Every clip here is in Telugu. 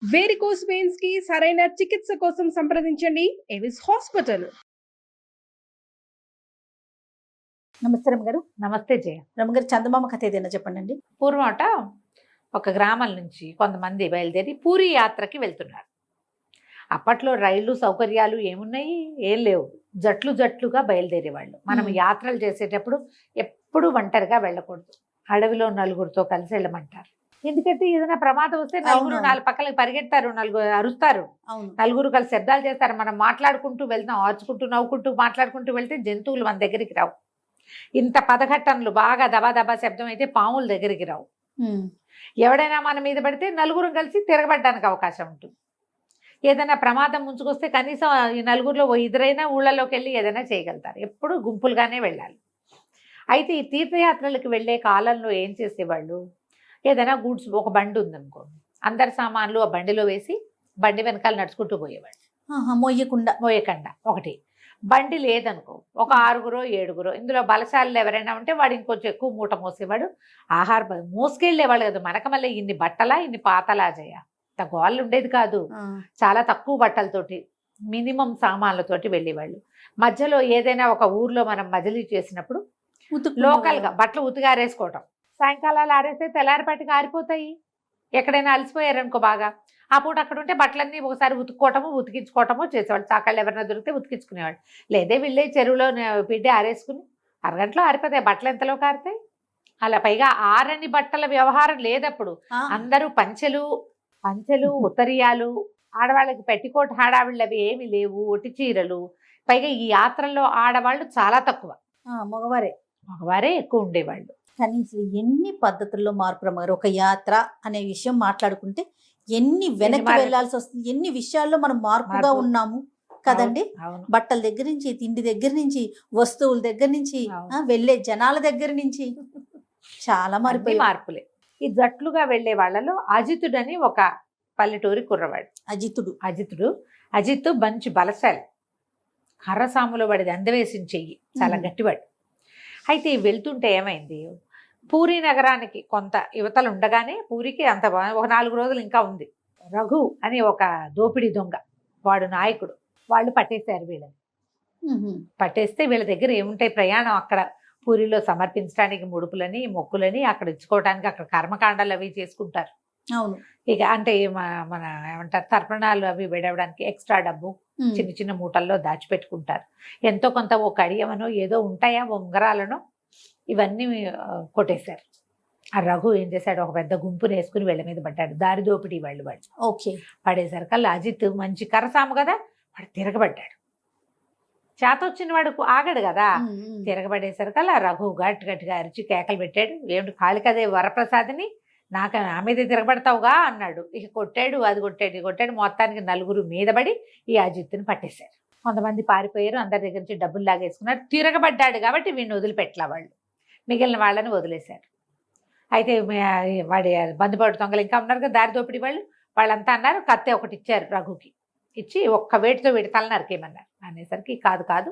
వేరికోస్ వెయిన్స్ కి సరైన చికిత్స కోసం సంప్రదించండి ఎవిస్ హాస్పిటల్. నమస్తే రమ్మగారు. నమస్తే జయ. రమ్మగారు, చందమామ కథ ఏదైనా చెప్పండి. పూర్వమట ఒక గ్రామం నుంచి కొంతమంది బయలుదేరి పూరి యాత్రకి వెళ్తున్నారు. అప్పట్లో రైళ్లు సౌకర్యాలు ఏమున్నాయి? ఏం లేవు. జట్లు జట్లుగా బయలుదేరేవాళ్ళు. మనం యాత్రలు చేసేటప్పుడు ఎప్పుడు ఒంటరిగా వెళ్ళకూడదు. అడవిలో నలుగురితో కలిసి వెళ్ళమంటారు. ఎందుకంటే ఏదైనా ప్రమాదం వస్తే నలుగురు నాలుగు పక్కలకి పరిగెడతారు, నలుగురు అరుస్తారు, నలుగురు కలిసి శబ్దాలు చేస్తారు. మనం మాట్లాడుకుంటూ వెళ్తాం, ఆర్చుకుంటూ నవ్వుకుంటూ మాట్లాడుకుంటూ వెళ్తే జంతువులు మన దగ్గరికి రావు. ఇంత పదఘట్టనలు బాగా దబా దబా శబ్దం అయితే పాముల దగ్గరికి రావు. ఎవడైనా మన మీద పడితే నలుగురు కలిసి తిరగబడ్డానికి అవకాశం ఉంటుంది. ఏదైనా ప్రమాదం ముంచుకొస్తే కనీసం ఈ నలుగురిలో ఇద్దరైనా ఊళ్ళలోకి వెళ్ళి ఏదైనా చేయగలుగుతారు. ఎప్పుడు గుంపులుగానే వెళ్ళాలి. అయితే ఈ తీర్థయాత్రలకు వెళ్ళే కాలంలో ఏం చేసేవాళ్ళు, ఏదైనా గూడ్స్ ఒక బండి ఉందనుకోండి, అందరి సామాన్లు ఆ బండిలో వేసి బండి వెనకాల నడుచుకుంటూ పోయేవాళ్ళు. మోయకుండా ఒకటి. బండి లేదనుకో, ఒక 6గురో 7గురో, ఇందులో బలశాలు ఎవరైనా ఉంటే వాడు ఇంకొంచెం ఎక్కువ మూట మోసేవాడు. ఆహార మోసుకెళ్ళేవాళ్ళు కదా. మనక మళ్ళీ ఇన్ని బట్టలా ఇన్ని పాతలా చేయ గోళ్ళు ఉండేది కాదు. చాలా తక్కువ బట్టలతోటి మినిమం సామాన్లతోటి వెళ్ళేవాళ్ళు. మధ్యలో ఏదైనా ఒక ఊర్లో మనం మజిలీ చేసినప్పుడు లోకల్గా బట్టలు ఉతిగారేసుకోవటం. సాయంకాలాలు ఆరేస్తే తెల్లారిపాటికి ఆరిపోతాయి. ఎక్కడైనా అలసిపోయారనుకో బాగా, ఆ పూట అక్కడ ఉంటే బట్టలన్నీ ఒకసారి ఉతుక్కోవటము ఉతికించుకోవటము చేసేవాళ్ళు. చాకళ్ళు ఎవరైనా దొరికితే ఉతికించుకునేవాళ్ళు. లేదే వెళ్ళే చెరువులో పిండి ఆరేసుకుని అరగంటలో ఆరిపోతాయి. బట్టలు ఎంతలో కారుతాయి. అలా పైగా ఆరని బట్టల వ్యవహారం లేదప్పుడు. అందరూ పంచెలు ఉత్తరీయాలు, ఆడవాళ్ళకి పెట్టికోట్ హడావిళ్ళు అవి ఏమి లేవు, ఒట్టి చీరలు. పైగా ఈ యాత్రల్లో ఆడవాళ్ళు చాలా తక్కువ, మగవారే ఎక్కువ ఉండేవాళ్ళు. కనీసం ఎన్ని పద్ధతుల్లో మార్పు రమ్మగారు. ఒక యాత్ర అనే విషయం మాట్లాడుకుంటే ఎన్ని వెనక్కి వెళ్లాల్సి వస్తుంది, ఎన్ని విషయాల్లో మనం మార్పుగా ఉన్నాము కదండి. బట్టల దగ్గర నుంచి, తిండి దగ్గర నుంచి, వస్తువుల దగ్గర నుంచి, వెళ్ళే జనాల దగ్గర నుంచి చాలా మార్పులే. ఈ జట్లుగా వెళ్లే వాళ్ళలో అజితుడని ఒక పల్లెటూరి కుర్రవాడు. అజిత్ మంచి బలశాలి. కర్రసాములో వాడిది అందవేసిన చెయ్యి, చాలా గట్టివాడు. అయితే వెళ్తుంటే ఏమైంది, పూరి నగరానికి కొంత యువతలు ఉండగానే, పూరికి అంత ఒక 4 రోజులు ఇంకా ఉంది. రఘు అని ఒక దోపిడీ దొంగ, వాడు నాయకుడు. వాళ్ళు పట్టేశారు వీళ్ళని. పట్టేస్తే వీళ్ళ దగ్గర ఏముంటాయి, ప్రయాణం అక్కడ పూరిలో సమర్పించడానికి ముడుపులని మొక్కులని అక్కడ ఇచ్చుకోవడానికి అక్కడ కర్మకాండాలు అవి చేసుకుంటారు. ఇక అంటే మన ఏమంటారు, తర్పణాలు అవి విడవడానికి ఎక్స్ట్రా డబ్బు చిన్న చిన్న మూటల్లో దాచిపెట్టుకుంటారు. ఎంతో కొంత ఓ కడియమనో ఏదో ఉంటాయా ఉంగరాలనో ఇవన్నీ కొట్టేశారు. ఆ రఘు ఏం చేశాడు, ఒక పెద్ద గుంపుని వేసుకుని వీళ్ళ మీద పడ్డాడు. దారి దోపిడీ వాళ్ళు పడేసరికల్లా అజిత్ మంచి కరసాము కదా, వాడు తిరగబడ్డాడు. చేత వచ్చిన వాడు ఆగడు కదా. తిరగబడేసరికల్లా రఘు గట్టిగా అరిచి కేకలు పెట్టాడు. ఏమిటి కాళికదే వరప్రసాదిని నాకు నా మీద తిరగబడతావుగా అన్నాడు. ఇక కొట్టాడు, అది కొట్టాడు, ఇది కొట్టాడు. మొత్తానికి 4 మీద పడి ఈ అజిత్తుని పట్టేశారు. కొంతమంది పారిపోయారు, అందరి దగ్గర నుంచి డబ్బులు లాగేసుకున్నారు. తిరగబడ్డాడు కాబట్టి వీడిని వదిలిపెట్టలా వాళ్ళు, మిగిలిన వాళ్ళని వదిలేశారు. అయితే వాడి బంధుపడు దొంగలు ఇంకా ఉన్నారు కదా, దారి దోపిడీ వాళ్ళంతా అన్నారు, కత్తి ఒకటి ఇచ్చారు రఘుకి. ఇచ్చి ఒక్క వేటితో వీడి తల నరికేయమన్నారు. అనేసరికి కాదు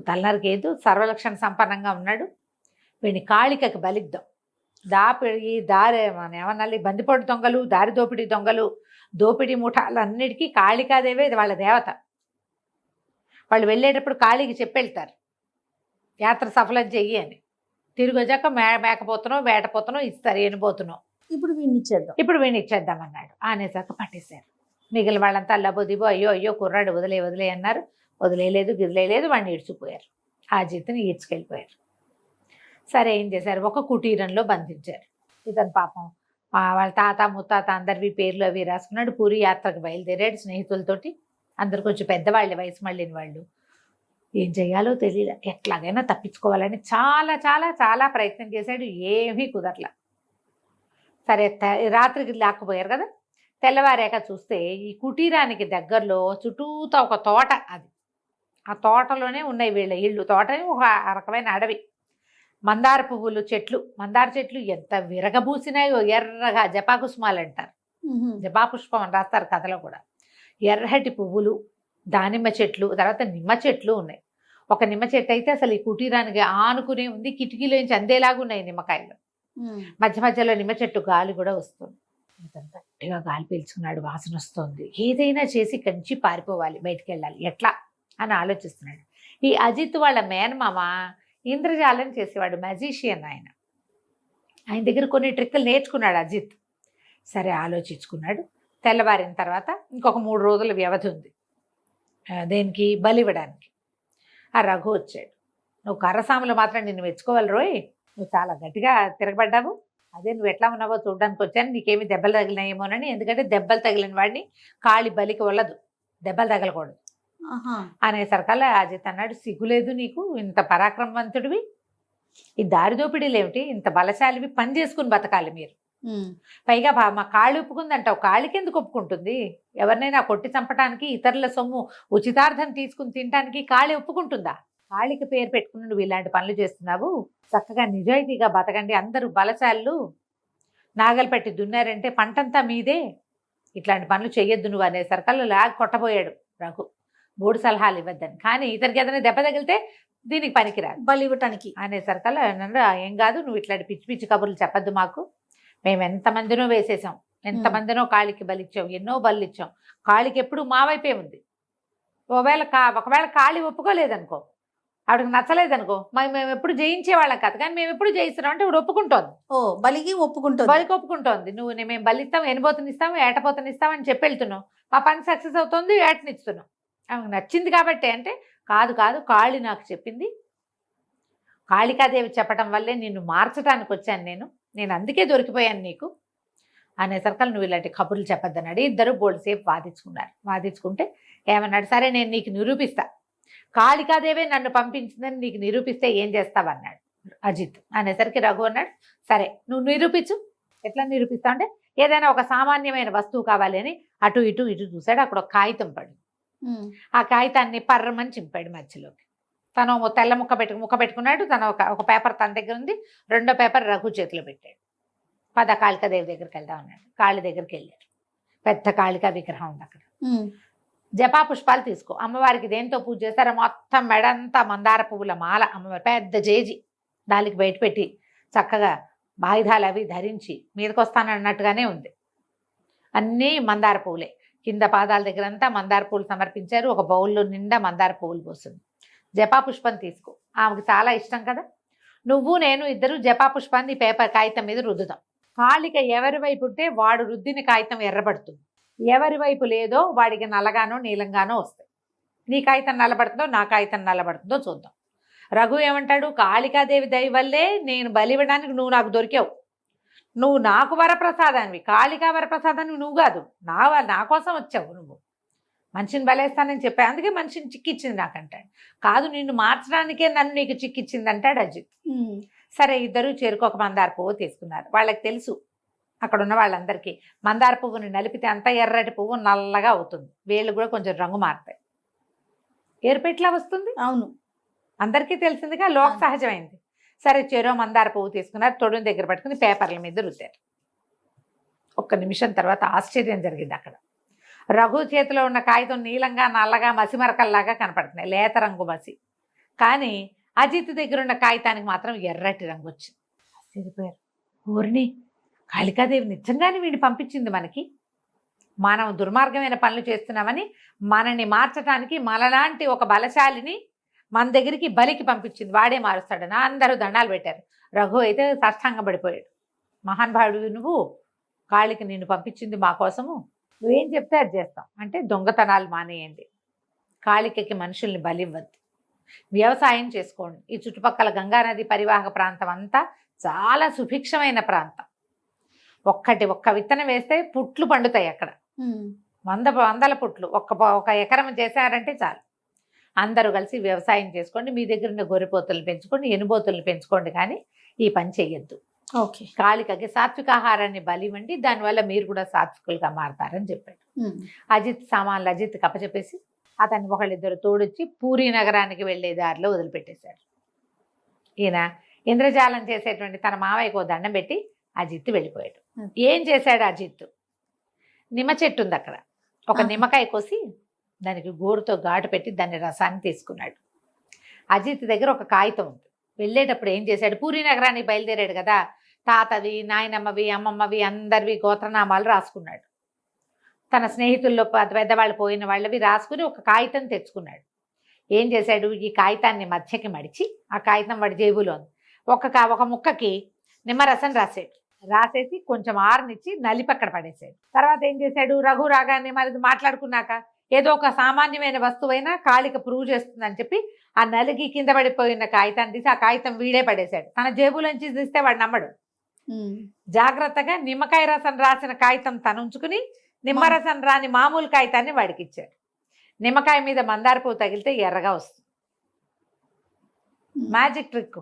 తలనరికేదు, సర్వలక్షణ సంపన్నంగా ఉన్నాడు, వీడిని కాళికకి బలిద్దాం. మన ఏమన్నా బందిపోటు దొంగలు, దారి దోపిడీ దొంగలు, దోపిడీ ముఠాలన్నిటికీ కాళికాదేవే వాళ్ళ దేవత. వాళ్ళు వెళ్ళేటప్పుడు కాళీకి చెప్పెళ్తారు, యాత్ర సఫలం చెయ్యి అని. తిరిగి వచ్చాక మేకపోతునో వేటపోతునో ఇస్తారు, ఎనిపోతున్నావు, ఇప్పుడు వీడిని ఇచ్చేద్దాం అన్నాడు. అనేసాక పట్టేశారు. మిగిలిన వాళ్ళంతా అల్లబోదిబో అయ్యో కుర్రాడు వదిలే అన్నారు. వదిలేయలేదు, గిదిలేయలేదు, వాడిని ఈడ్చిపోయారు. ఆ జీతుని ఈడ్చుకెళ్ళిపోయారు. సరే ఏం చేశారు, ఒక కుటీరంలో బంధించారు. ఇతను పాపం వాళ్ళ తాత ముత్తాత అందరివి పేర్లు అవి రాసుకున్నాడు. పూరి యాత్రకు బయలుదేరాడు స్నేహితులతోటి. అందరు కొంచెం పెద్దవాళ్ళే, వయసు మళ్ళిన వాళ్ళు. ఏం చేయాలో తెలియదు, ఎట్లాగైనా తప్పించుకోవాలని చాలా చాలా చాలా ప్రయత్నం చేశాడు. ఏమీ కుదరలా. సరే రాత్రికి లాక్కుపోయారు కదా. తెల్లవారాక చూస్తే ఈ కుటీరానికి దగ్గరలో చుట్టూతో ఒక తోట, అది ఆ తోటలోనే ఉన్నాయి వీళ్ళ ఇళ్ళు. తోట ఒక రకమైన అడవి. మందార పువ్వులు చెట్లు, మందార చెట్లు ఎంత విరగబూసినాయో, ఎర్రగా జపాకుసుమాలు అంటారు, జపాపుష్పం అని రాస్తారు కథలో కూడా. ఎర్రటి పువ్వులు, దానిమ్మ చెట్లు, తర్వాత నిమ్మ చెట్లు ఉన్నాయి. ఒక నిమ్మ చెట్టు అయితే అసలు ఈ కుటీరానికి ఆనుకునే ఉంది, కిటికీలోంచి అందేలాగా ఉన్నాయి నిమ్మకాయలు. మధ్య మధ్యలో నిమ్మ చెట్టు గాలి కూడా వస్తుంది. ఇతను గట్టిగా గాలి పీల్చుకున్నాడు, వాసన వస్తోంది. ఏదైనా చేసి ఇక్కడి నుంచి పారిపోవాలి, బయటికి వెళ్ళాలి, ఎట్లా అని ఆలోచిస్తున్నాడు. ఈ అజిత్ వాళ్ళ మేనమామ ఇంద్రజాలం చేసేవాడు, మ్యాజిషియన్ ఆయన. ఆయన దగ్గర కొన్ని ట్రిక్కులు నేర్చుకున్నాడు అజిత్. సరే ఆలోచించుకున్నాడు. తెల్లవారిన తర్వాత ఇంకొక 3 రోజుల వ్యవధి ఉంది దేనికి, బలివ్వడానికి. ఆ రఘు వచ్చాడు. నువ్వు కర్రసాములు మాత్రం నిన్ను మెచ్చుకోవాలి రోయ్, నువ్వు చాలా గట్టిగా తిరగబడ్డావు. అదే నువ్వు ఎట్లా ఉన్నావో చూడడానికి వచ్చాను, నీకేమి దెబ్బలు తగిలినాయేమోనని. ఎందుకంటే దెబ్బలు తగిలిన వాడిని కాళి బలికి వల్లదు, దెబ్బలు తగలకూడదు అనేసరికల్లా అజిత్ అన్నాడు, సిగ్గులేదు నీకు, ఇంత పరాక్రమవంతుడివి, ఈ దారిదోపిడీలు ఏమిటి, ఇంత బలశాలివి, పని చేసుకుని బతకాలి మీరు. పైగా మా కాళి ఒప్పుకుందంటావు, కాళికి ఎందుకు ఒప్పుకుంటుంది? ఎవరినైనా కొట్టి చంపడానికి, ఇతరుల సొమ్ము ఉచితార్థం తీసుకుని తినడానికి కాళి ఒప్పుకుంటుందా? కాళికి పేరు పెట్టుకుని నువ్వు ఇలాంటి పనులు చేస్తున్నావు. చక్కగా నిజాయితీగా బతకండి, అందరూ బలశాలు, నాగలు పెట్టి దున్నారంటే పంటంతా మీదే, ఇట్లాంటి పనులు చెయ్యొద్దు నువ్వు అనేసరికల్లా లాగ్ కొట్టబోయాడు రఘు, 3 సలహాలు ఇవ్వద్దని. కానీ ఇతనికి ఏదైనా దెబ్బ తగిలితే దీనికి పనికిరాదు, బలి ఇవ్వటానికి అనేసరికల్లా ఏం కాదు, నువ్వు ఇట్లాంటి పిచ్చి పిచ్చి కబుర్లు చెప్పద్దు మాకు, మేము ఎంతమందినో వేసేసాం, ఎంతమందినో కాళికి బలిచ్చాం, ఎన్నో బలు ఇచ్చాం, కాళికి ఎప్పుడు మా వైపే ఉంది. ఒకవేళ కాళి ఒప్పుకోలేదనుకో, ఆవిడకి నచ్చలేదనుకో, మేము ఎప్పుడు జయించేవాళ్ళం కాదు, కానీ మేము ఎప్పుడు జయిస్తున్నాం అంటే ఇప్పుడు ఒప్పుకుంటోంది. బలికి ఒప్పుకుంటుంది, బలికి ఒప్పుకుంటోంది. నువ్వు మేము బలిస్తాం, ఎనిపోతనిస్తాం, ఏటపోతనిస్తాం అని చెప్పి వెళ్తున్నావు, మా పని సక్సెస్ అవుతుంది, ఏటనిస్తున్నాం. ఆమెకు నచ్చింది కాబట్టి. అంటే కాదు కాదు, కాళి నాకు చెప్పింది, కాళికాదేవి చెప్పడం వల్లే నిన్ను మార్చడానికి వచ్చాను నేను అందుకే దొరికిపోయాను నీకు అనేసరికల్ నువ్వు ఇలాంటి కబుర్లు చెప్పొద్దన్నాడు. ఇద్దరు బోల్సేపు వాదించుకున్నారు. వాదించుకుంటే ఏమన్నాడు, సరే నేను నీకు నిరూపిస్తా, కాళికాదేవే నన్ను పంపించిందని నీకు నిరూపిస్తే ఏం చేస్తావన్నాడు అజిత్. అనేసరికి రఘు అన్నాడు, సరే నువ్వు నిరూపించు. ఎట్లా నిరూపిస్తావు అంటే, ఏదైనా ఒక సామాన్యమైన వస్తువు కావాలి అని అటు ఇటు చూశాడు. అక్కడ ఒక కాగితం పడి, ఆ కాగితాన్ని పర్రమని చింపాడు మధ్యలోకి. తను తెల్ల ముక్క పెట్టుకున్నాడు. తను ఒక పేపర్ తన దగ్గర ఉంది, 2వ పేపర్ రఘు చేతిలో పెట్టాడు. పద కాళికాదేవి దగ్గరికి వెళ్దాం అన్నాడు. కాళి దగ్గరికి వెళ్ళారు. పెద్ద కాళికా విగ్రహం ఉంది అక్కడ. జపా పుష్పాలు తీసుకో, అమ్మవారికి దేంతో పూజ చేస్తారో మొత్తం మెడంతా మందార పువ్వుల మాల, అమ్మవారి పెద్ద జేజి దానికి బయట పెట్టి చక్కగా ఆయుధాలు అవి ధరించి మీదకి వస్తానన్నట్టుగానే ఉంది. అన్నీ మందార పువ్వులే. కింద పాదాల దగ్గర అంతా మందార పువ్వులు సమర్పించారు. ఒక బౌల్లో నిండా మందార పువ్వులు పోస్తుంది. జపా పుష్పం తీసుకో, ఆమెకు చాలా ఇష్టం కదా. నువ్వు నేను ఇద్దరు జపా పుష్పాన్ని పేపర్ కాగితం మీద రుద్దుతాం. కాళిక ఎవరి వైపు ఉంటే వాడు రుద్దిన కాగితం ఎర్రబడుతుంది, ఎవరి వైపు లేదో వాడికి నల్లగానో నీలంగానో వస్తాయి. నీ కాగితం నల్లబడుతుందో నా కాగితం నల్లబడుతుందో చూద్దాం. రఘు ఏమంటాడు, కాళికాదేవి దయ వల్లే నేను బలి ఇవ్వడానికి నువ్వు నాకు దొరికావు, నువ్వు నాకు వరప్రసాదానివి, కాళికా వరప్రసాదానివి నువ్వు కాదు, నా కోసం వచ్చావు, నువ్వు మనిషిని బలేస్తానని చెప్పా, అందుకే మనిషిని చిక్కిచ్చింది నాకంటాడు. కాదు నిన్ను మార్చడానికే నన్ను నీకు చిక్కిచ్చింది అంటాడు అజిత్. సరే ఇద్దరు చేరుకోక మందార పువ్వు తీసుకున్నారు. వాళ్ళకి తెలుసు అక్కడ ఉన్న వాళ్ళందరికీ, మందార పువ్వుని నలిపితే అంత ఎర్రటి పువ్వు నల్లగా అవుతుంది, వేళ్ళు కూడా కొంచెం రంగు మారుతాయి, ఏరుపెట్లా వస్తుంది. అవును, అందరికీ తెలిసిందిగా, లోక సహజమైంది. సరే చెరో మందార పువ్వు తీసుకున్నారు, తొడుని దగ్గర పట్టుకుని పేపర్ల మీద రుద్దారు. 1 నిమిషం తర్వాత ఆశ్చర్యం జరిగింది. అక్కడ రఘు చేతిలో ఉన్న కాగితం నీలంగా నల్లగా మసిమరకల్లాగా కనపడుతున్నాయి, లేత రంగు మసి. కానీ అజిత్ దగ్గర ఉన్న కాగితానికి మాత్రం ఎర్రటి రంగు వచ్చింది. ఆశ్చర్యపోయారు. ఊరిని కాళికాదేవి నిజంగానే వీడిని పంపించింది మనకి, మనం దుర్మార్గమైన పనులు చేస్తున్నామని మనని మార్చడానికి మనలాంటి ఒక బలశాలిని మన దగ్గరికి బలికి పంపించింది, వాడే మారుస్తాడని అందరూ దండాలు పెట్టారు. రఘు అయితే సాష్టాంగం పడిపోయాడు. మహానుభావుడు నువ్వు, కాళికి నిన్ను పంపించింది మా కోసము, నువ్వేం చెప్తే అది చేస్తాం. అంటే దొంగతనాలు మానేయండి, కాళికకి మనుషుల్ని బలివ్వద్దు, వ్యవసాయం చేసుకోండి. ఈ చుట్టుపక్కల గంగానది పరివాహక ప్రాంతం అంతా చాలా సుభిక్షమైన ప్రాంతం. ఒక్క విత్తనం వేస్తే పుట్లు పండుతాయి అక్కడ, వందల పుట్లు. ఒక ఎకరం చేశారంటే చాలు. అందరూ కలిసి వ్యవసాయం చేసుకోండి, మీ దగ్గర ఉన్న గొర్రెపోతులను పెంచుకోండి, ఎనుబోతులను పెంచుకోండి, కానీ ఈ పని చెయ్యొద్దు. ఓకే, కాళికకి సాత్వికాహారాన్ని బలివ్వండి, దానివల్ల మీరు కూడా సాత్వికులుగా మారతారని చెప్పాడు. అజిత్ సామాన్లు అజిత్ కప్పచెప్పేసి అతన్ని ఒకళ్ళిద్దరు తోడొచ్చి పూరీ నగరానికి వెళ్లే దారిలో వదిలిపెట్టేశాడు. ఈయన ఇంద్రజాలం చేసేటువంటి తన మావయ్యకు దండం పెట్టి అజిత్ వెళ్ళిపోయాడు. ఏం చేశాడు అజిత్, నిమ్మ చెట్టు ఉంది అక్కడ, ఒక నిమ్మకాయ కోసి దానికి గోరుతో ఘాటు పెట్టి దాన్ని రసాన్ని తీసుకున్నాడు. అజిత్ దగ్గర ఒక కాగితం ఉంది. వెళ్ళేటప్పుడు ఏం చేశాడు, పూరీ నగరానికి బయలుదేరాడు కదా, తాతవి, నాయనమ్మవి, అమ్మమ్మవి అందరివి గోత్రనామాలు రాసుకున్నాడు. తన స్నేహితుల్లో పెద్దవాళ్ళు పోయిన వాళ్ళవి రాసుకుని ఒక కాగితం తెచ్చుకున్నాడు. ఏం చేశాడు, ఈ కాగితాన్ని మధ్యకి మడిచి ఆ కాగితం వాడి జేబులో ఉంది. ఒక ముక్కకి నిమ్మరసం రాసేసి కొంచెం ఆరనిచ్చి నలిపి అక్కడ పడేశాడు. తర్వాత ఏం చేశాడు, రఘు రాగానే మరి మాట్లాడుకున్నాక ఏదో ఒక సామాన్యమైన వస్తువైనా కాళిక ప్రూవ్ చేస్తుందని చెప్పి ఆ నలిగి కింద పడిపోయిన కాగితాన్ని తీసి ఆ కాగితం వీడే పడేశాడు. తన జేబులోంచి తీస్తే వాడు నమ్మడు. జాగ్రత్తగా నిమ్మకాయ రసం రాసిన కాగితం తను ఉంచుకుని నిమ్మరసం రాని మామూలు కాగితాన్ని వాడికి ఇచ్చాడు. నిమ్మకాయ మీద మందార పువ్వు తగిలితే ఎర్రగా వస్తుంది. Magic trick.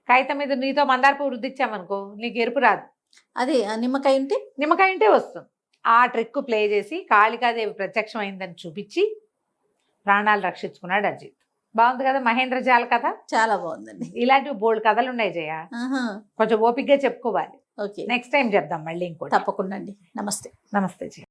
కాగితం మీద నీతో మందార పువ్వు రుద్దిచ్చామనుకో నీకు ఎరుపు రాదు. అదే నిమ్మకాయ ఉంటే వస్తుంది. ఆ ట్రిక్ ప్లే చేసి కాళికాదేవి ప్రత్యక్షం అయిందని చూపించి ప్రాణాలు రక్షించుకున్నాడు అజిత్. బాగుంది కదా మహేంద్ర జాల కథ, చాలా బాగుందండి. ఇలాంటివి బోల్డ్ కథలు ఉన్నాయి జయ, కొంచెం ఓపికగా చెప్పుకోవాలి. ఓకే, నెక్స్ట్ టైం చెప్దాం మళ్ళీ ఇంకోటి. తప్పకుండా అండి. నమస్తే. నమస్తే జయ.